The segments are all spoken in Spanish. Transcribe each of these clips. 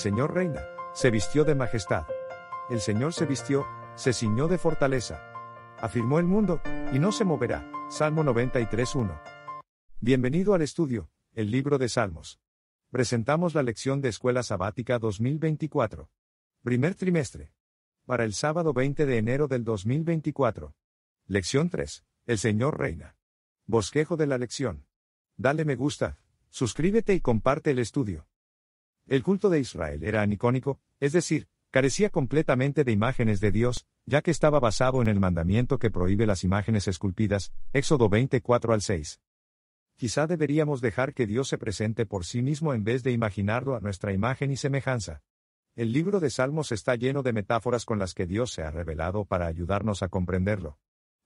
Señor reina, se vistió de majestad. El Señor se vistió, se ciñó de fortaleza. Afirmó el mundo, y no se moverá. Salmo 93:1. Bienvenido al estudio, el libro de Salmos. Presentamos la lección de Escuela Sabática 2024. Primer trimestre. Para el sábado 20 de enero del 2024. Lección 3. El Señor reina. Bosquejo de la lección. Dale me gusta, suscríbete y comparte el estudio. El culto de Israel era anicónico, es decir, carecía completamente de imágenes de Dios, ya que estaba basado en el mandamiento que prohíbe las imágenes esculpidas, Éxodo 24:6. Quizá deberíamos dejar que Dios se presente por sí mismo en vez de imaginarlo a nuestra imagen y semejanza. El libro de Salmos está lleno de metáforas con las que Dios se ha revelado para ayudarnos a comprenderlo.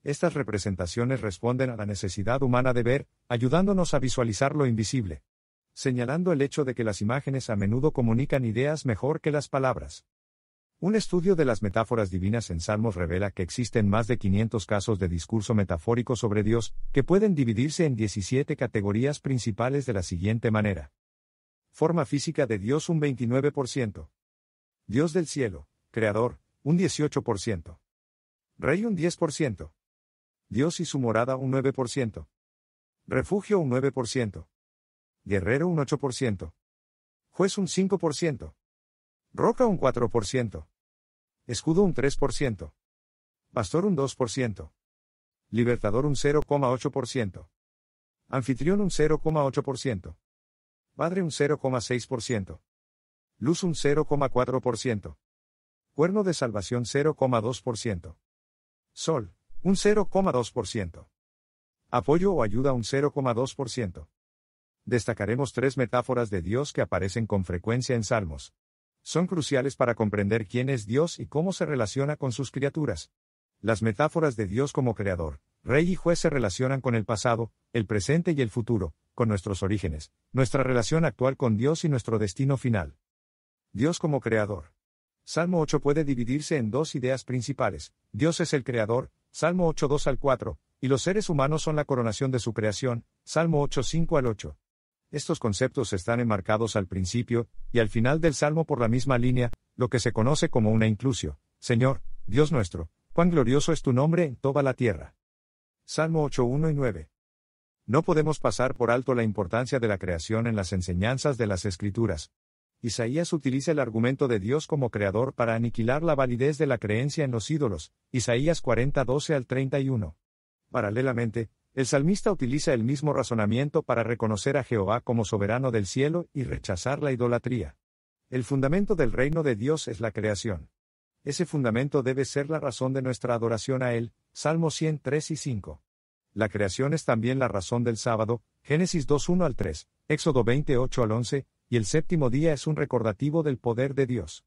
Estas representaciones responden a la necesidad humana de ver, ayudándonos a visualizar lo invisible. Señalando el hecho de que las imágenes a menudo comunican ideas mejor que las palabras. Un estudio de las metáforas divinas en Salmos revela que existen más de 500 casos de discurso metafórico sobre Dios, que pueden dividirse en 17 categorías principales de la siguiente manera. Forma física de Dios un 29%. Dios del cielo, creador, un 18%. Rey un 10%. Dios y su morada un 9%. Refugio un 9%. Guerrero un 8%. Juez un 5%. Roca un 4%. Escudo un 3%. Pastor un 2%. Libertador un 0,8%. Anfitrión un 0,8%. Padre un 0,6%. Luz un 0,4%. Cuerno de salvación 0,2%. Sol, un 0,2%. Apoyo o ayuda un 0,2%. Destacaremos 3 metáforas de Dios que aparecen con frecuencia en Salmos. Son cruciales para comprender quién es Dios y cómo se relaciona con sus criaturas. Las metáforas de Dios como creador, rey y juez se relacionan con el pasado, el presente y el futuro, con nuestros orígenes, nuestra relación actual con Dios y nuestro destino final. Dios como creador. Salmo 8 puede dividirse en 2 ideas principales. Dios es el creador, Salmo 8 2-4, y los seres humanos son la coronación de su creación, Salmo 8 5-8. Estos conceptos están enmarcados al principio y al final del Salmo por la misma línea, lo que se conoce como una inclusio. Señor, Dios nuestro, cuán glorioso es tu nombre en toda la tierra. Salmo 8 1-9. No podemos pasar por alto la importancia de la creación en las enseñanzas de las Escrituras. Isaías utiliza el argumento de Dios como creador para aniquilar la validez de la creencia en los ídolos, Isaías 40 12-31. Paralelamente, el salmista utiliza el mismo razonamiento para reconocer a Jehová como soberano del cielo y rechazar la idolatría. El fundamento del reino de Dios es la creación. Ese fundamento debe ser la razón de nuestra adoración a Él, Salmo 103 y 5. La creación es también la razón del sábado, Génesis 2:1-3, Éxodo 28-11, y el séptimo día es un recordativo del poder de Dios.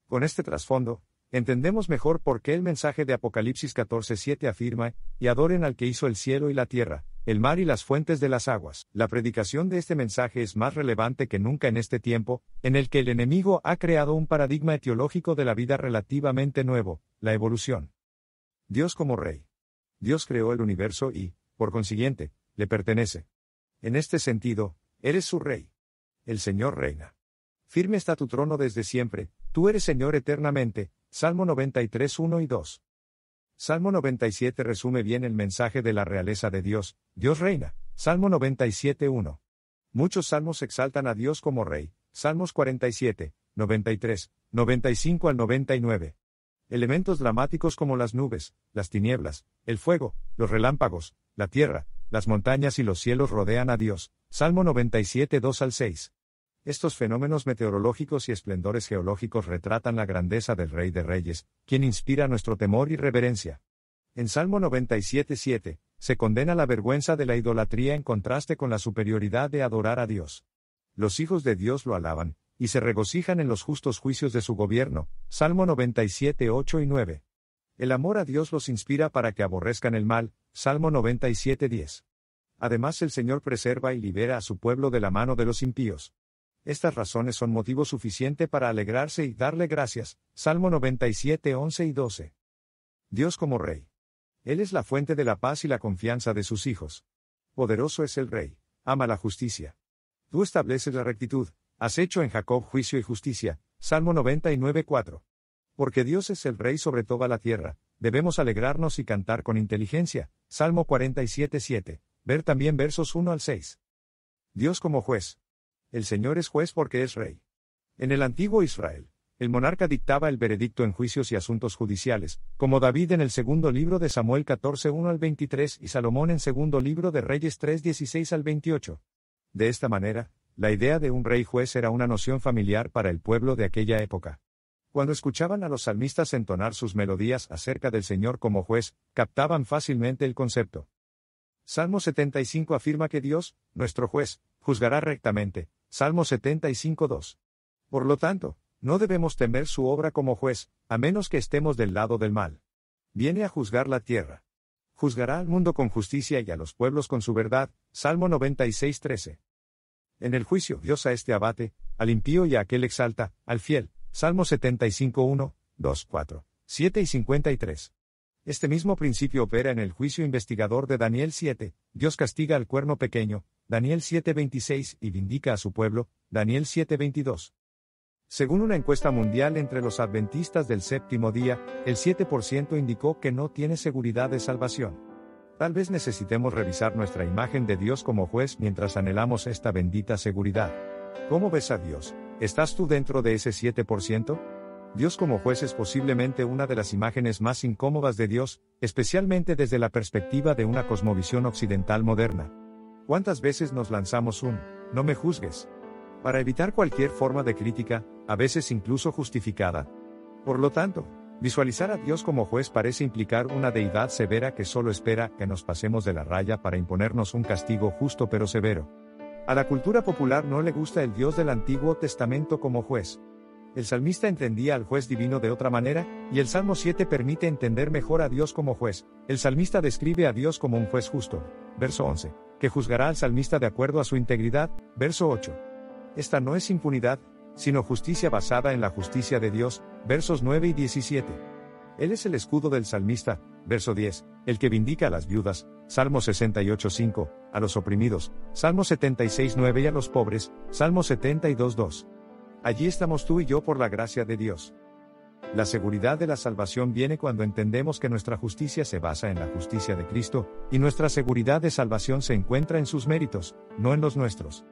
Con este trasfondo, entendemos mejor por qué el mensaje de Apocalipsis 14:7 afirma, y adoren al que hizo el cielo y la tierra, el mar y las fuentes de las aguas. La predicación de este mensaje es más relevante que nunca en este tiempo, en el que el enemigo ha creado un paradigma etiológico de la vida relativamente nuevo, la evolución. Dios como Rey. Dios creó el universo y, por consiguiente, le pertenece. En este sentido, eres su Rey. El Señor reina. Firme está tu trono desde siempre, tú eres Señor eternamente, Salmo 93 1 y 2. Salmo 97 resume bien el mensaje de la realeza de Dios, Dios reina, Salmo 97 1. Muchos salmos exaltan a Dios como Rey, Salmos 47, 93, 95-99. Elementos dramáticos como las nubes, las tinieblas, el fuego, los relámpagos, la tierra, las montañas y los cielos rodean a Dios, Salmo 97 2-6. Estos fenómenos meteorológicos y esplendores geológicos retratan la grandeza del Rey de Reyes, quien inspira nuestro temor y reverencia. En Salmo 97:7, se condena la vergüenza de la idolatría en contraste con la superioridad de adorar a Dios. Los hijos de Dios lo alaban, y se regocijan en los justos juicios de su gobierno, Salmo 97:8 y 9. El amor a Dios los inspira para que aborrezcan el mal, Salmo 97:10. Además el Señor preserva y libera a su pueblo de la mano de los impíos. Estas razones son motivo suficiente para alegrarse y darle gracias, Salmo 97 11 y 12. Dios como Rey. Él es la fuente de la paz y la confianza de sus hijos. Poderoso es el Rey, ama la justicia. Tú estableces la rectitud, has hecho en Jacob juicio y justicia, Salmo 99:4. Porque Dios es el Rey sobre toda la tierra, debemos alegrarnos y cantar con inteligencia. Salmo 47:7. Ver también versos 1 al 6. Dios como juez. El Señor es juez porque es Rey. En el antiguo Israel, el monarca dictaba el veredicto en juicios y asuntos judiciales, como David en el segundo libro de Samuel 14:1 al 23 y Salomón en segundo libro de Reyes 3:16 al 28. De esta manera, la idea de un rey juez era una noción familiar para el pueblo de aquella época. Cuando escuchaban a los salmistas entonar sus melodías acerca del Señor como juez, captaban fácilmente el concepto. Salmo 75 afirma que Dios, nuestro juez, juzgará rectamente. Salmo 75:2. Por lo tanto, no debemos temer su obra como juez, a menos que estemos del lado del mal. Viene a juzgar la tierra. Juzgará al mundo con justicia y a los pueblos con su verdad. Salmo 96:13. En el juicio, Dios a este abate, al impío y a aquel exalta, al fiel. Salmo 75:1, 2, 4, 7 y 53. Este mismo principio opera en el juicio investigador de Daniel 7, Dios castiga al cuerno pequeño, Daniel 7:26 y vindica a su pueblo, Daniel 7:22. Según una encuesta mundial entre los adventistas del séptimo día, el 7% indicó que no tiene seguridad de salvación. Tal vez necesitemos revisar nuestra imagen de Dios como juez mientras anhelamos esta bendita seguridad. ¿Cómo ves a Dios? ¿Estás tú dentro de ese 7%? Dios como juez es posiblemente una de las imágenes más incómodas de Dios, especialmente desde la perspectiva de una cosmovisión occidental moderna. ¿Cuántas veces nos lanzamos un "no me juzgues" para evitar cualquier forma de crítica, a veces incluso justificada? Por lo tanto, visualizar a Dios como juez parece implicar una deidad severa que solo espera que nos pasemos de la raya para imponernos un castigo justo pero severo. A la cultura popular no le gusta el Dios del Antiguo Testamento como juez. El salmista entendía al juez divino de otra manera, y el Salmo 7 permite entender mejor a Dios como juez. El salmista describe a Dios como un juez justo. Verso 11. Que juzgará al salmista de acuerdo a su integridad. Verso 8. Esta no es impunidad, sino justicia basada en la justicia de Dios. Versos 9 y 17. Él es el escudo del salmista. Verso 10. El que vindica a las viudas. Salmo 68:5, a los oprimidos. Salmo 76:9 y a los pobres. Salmo 72:2. Allí estamos tú y yo por la gracia de Dios. La seguridad de la salvación viene cuando entendemos que nuestra justicia se basa en la justicia de Cristo, y nuestra seguridad de salvación se encuentra en sus méritos, no en los nuestros.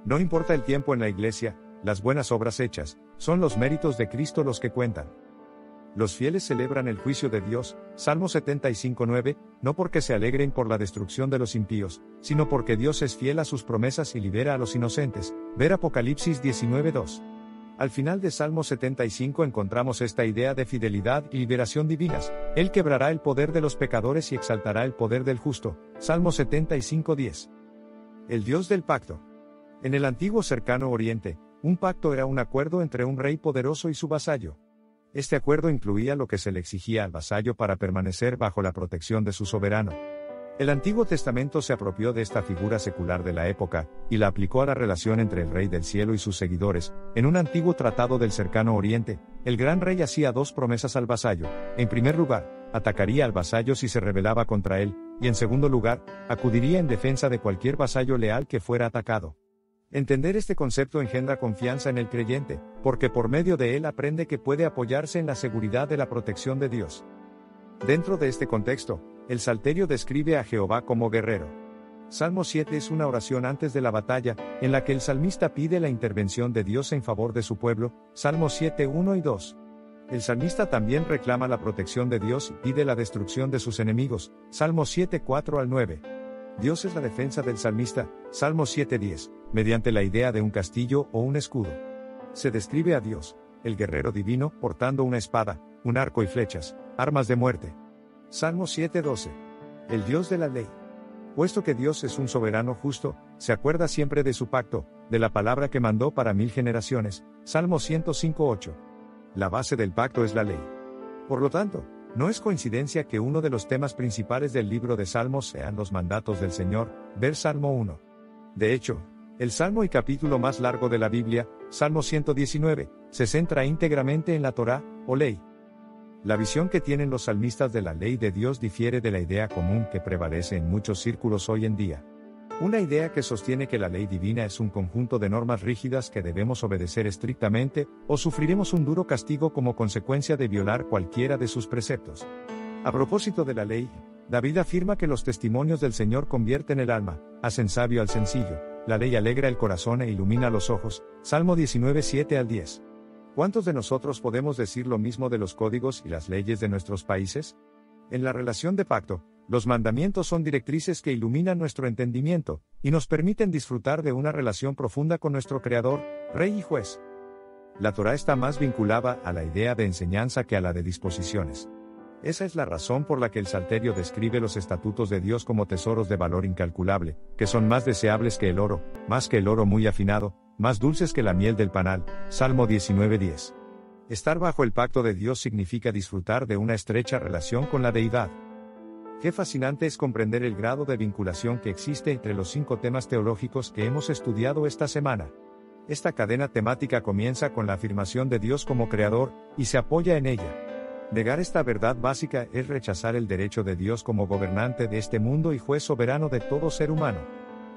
No importa el tiempo en la iglesia, las buenas obras hechas, son los méritos de Cristo los que cuentan. Los fieles celebran el juicio de Dios, Salmo 75:9, no porque se alegren por la destrucción de los impíos, sino porque Dios es fiel a sus promesas y libera a los inocentes. Ver Apocalipsis 19:2. Al final de Salmo 75 encontramos esta idea de fidelidad y liberación divinas. Él quebrará el poder de los pecadores y exaltará el poder del justo. Salmo 75:10. El Dios del pacto. En el antiguo cercano Oriente, un pacto era un acuerdo entre un rey poderoso y su vasallo. Este acuerdo incluía lo que se le exigía al vasallo para permanecer bajo la protección de su soberano. El Antiguo Testamento se apropió de esta figura secular de la época, y la aplicó a la relación entre el Rey del Cielo y sus seguidores. En un antiguo tratado del cercano Oriente, el gran rey hacía dos promesas al vasallo. En primer lugar, atacaría al vasallo si se rebelaba contra él, y en segundo lugar, acudiría en defensa de cualquier vasallo leal que fuera atacado. Entender este concepto engendra confianza en el creyente, porque por medio de él aprende que puede apoyarse en la seguridad de la protección de Dios. Dentro de este contexto, el Salterio describe a Jehová como guerrero. Salmo 7 es una oración antes de la batalla, en la que el salmista pide la intervención de Dios en favor de su pueblo. Salmo 7, 1 y 2. El salmista también reclama la protección de Dios y pide la destrucción de sus enemigos. Salmo 7, 4 al 9. Dios es la defensa del salmista. Salmo 7:10, mediante la idea de un castillo o un escudo. Se describe a Dios, el guerrero divino, portando una espada, un arco y flechas, armas de muerte. Salmo 7:12. El Dios de la ley. Puesto que Dios es un soberano justo, se acuerda siempre de su pacto, de la palabra que mandó para 1000 generaciones. Salmo 105:8. La base del pacto es la ley. Por lo tanto, no es coincidencia que uno de los temas principales del libro de Salmos sean los mandatos del Señor. Ver Salmo 1. De hecho, el salmo y capítulo más largo de la Biblia, Salmo 119, se centra íntegramente en la Torá, o ley. La visión que tienen los salmistas de la ley de Dios difiere de la idea común que prevalece en muchos círculos hoy en día. Una idea que sostiene que la ley divina es un conjunto de normas rígidas que debemos obedecer estrictamente, o sufriremos un duro castigo como consecuencia de violar cualquiera de sus preceptos. A propósito de la ley, David afirma que los testimonios del Señor convierten el alma, hacen sabio al sencillo, la ley alegra el corazón e ilumina los ojos, Salmo 19, 7 al 10. ¿Cuántos de nosotros podemos decir lo mismo de los códigos y las leyes de nuestros países? En la relación de pacto, los mandamientos son directrices que iluminan nuestro entendimiento, y nos permiten disfrutar de una relación profunda con nuestro Creador, Rey y Juez. La Torá está más vinculada a la idea de enseñanza que a la de disposiciones. Esa es la razón por la que el Salterio describe los estatutos de Dios como tesoros de valor incalculable, que son más deseables que el oro, más que el oro muy afinado, más dulces que la miel del panal, Salmo 19:10. Estar bajo el pacto de Dios significa disfrutar de una estrecha relación con la deidad. Qué fascinante es comprender el grado de vinculación que existe entre los 5 temas teológicos que hemos estudiado esta semana. Esta cadena temática comienza con la afirmación de Dios como creador, y se apoya en ella. Negar esta verdad básica es rechazar el derecho de Dios como gobernante de este mundo y juez soberano de todo ser humano.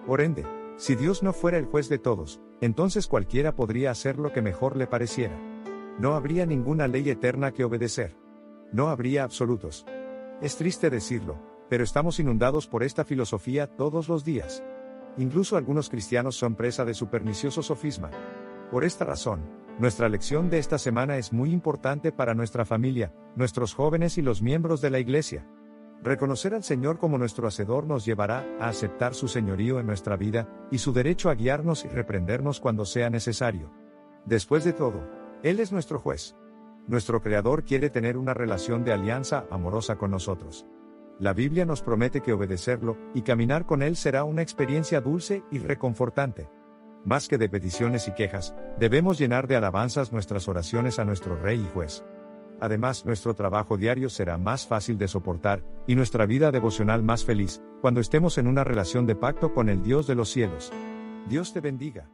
Por ende, si Dios no fuera el juez de todos, entonces cualquiera podría hacer lo que mejor le pareciera. No habría ninguna ley eterna que obedecer. No habría absolutos. Es triste decirlo, pero estamos inundados por esta filosofía todos los días. Incluso algunos cristianos son presa de su pernicioso sofisma. Por esta razón, nuestra lección de esta semana es muy importante para nuestra familia, nuestros jóvenes y los miembros de la Iglesia. Reconocer al Señor como nuestro Hacedor nos llevará a aceptar su señorío en nuestra vida, y su derecho a guiarnos y reprendernos cuando sea necesario. Después de todo, Él es nuestro juez. Nuestro Creador quiere tener una relación de alianza amorosa con nosotros. La Biblia nos promete que obedecerlo y caminar con Él será una experiencia dulce y reconfortante. Más que de peticiones y quejas, debemos llenar de alabanzas nuestras oraciones a nuestro Rey y Juez. Además, nuestro trabajo diario será más fácil de soportar, y nuestra vida devocional más feliz, cuando estemos en una relación de pacto con el Dios de los cielos. Dios te bendiga.